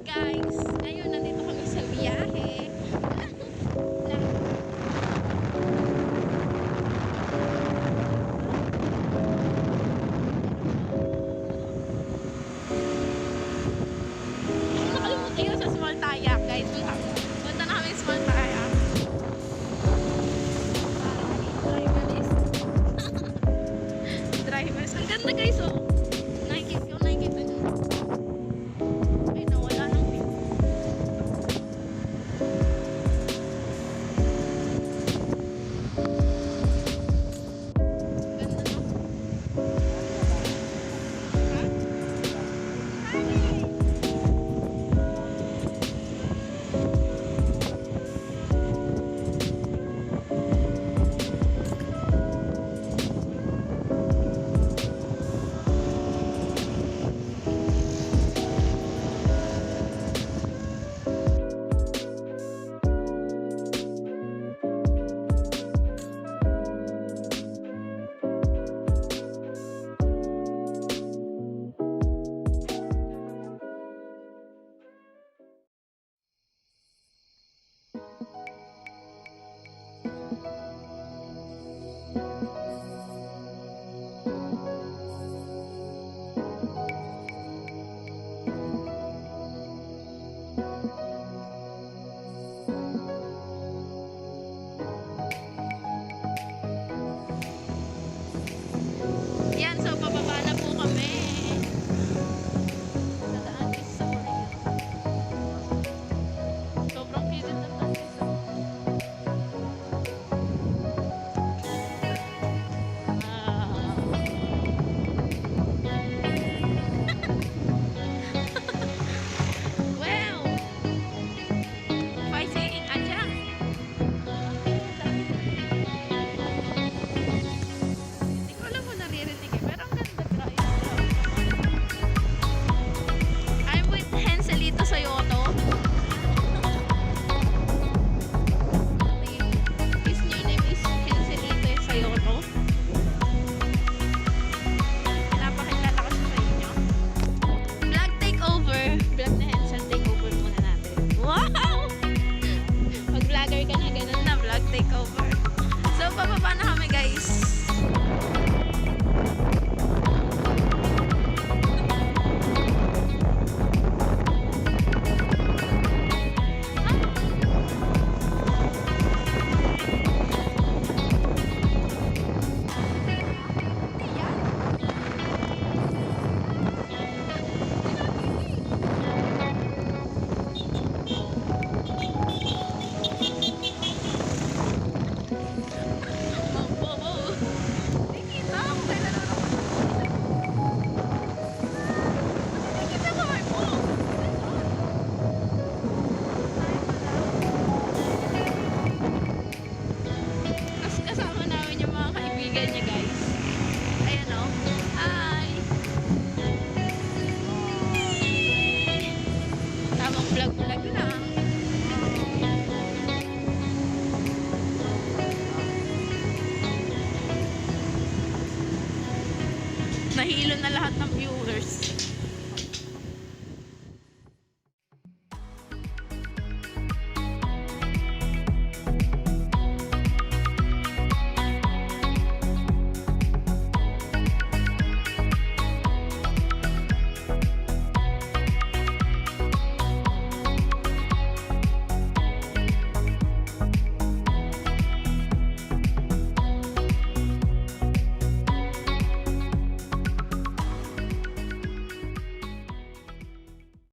guys, ngayon nandito kami sa biyahe. Nakalimutan yun sa small tayak guys. Punta na kami small tayak. Drivers. Ang ganda guys oh. Nakikita nyo. Ay nawala ng view. Ganda no? Yan, so pababa na po kami. Dadaan is sa Korea. Sobrang cute na tayo. Wow! Fighting aja. Hindi ko alam mo naririnig eh, pero ang ganda guys. I'm with Henselito Sayoto. His new name is Henselito Sayoto. Pinapakilala ko siya sa inyo. Vlog takeover. Vlog na Hensel takeover muna natin. Wow! Pag vlogger ka na, ganun na. Vlog takeover. So, pababa na kami guys. Kasama namin yung mga kaibigan niya guys. Ayan o. Hi! Tamang vlog-vlog lang. Nahilo na lahat ng viewers.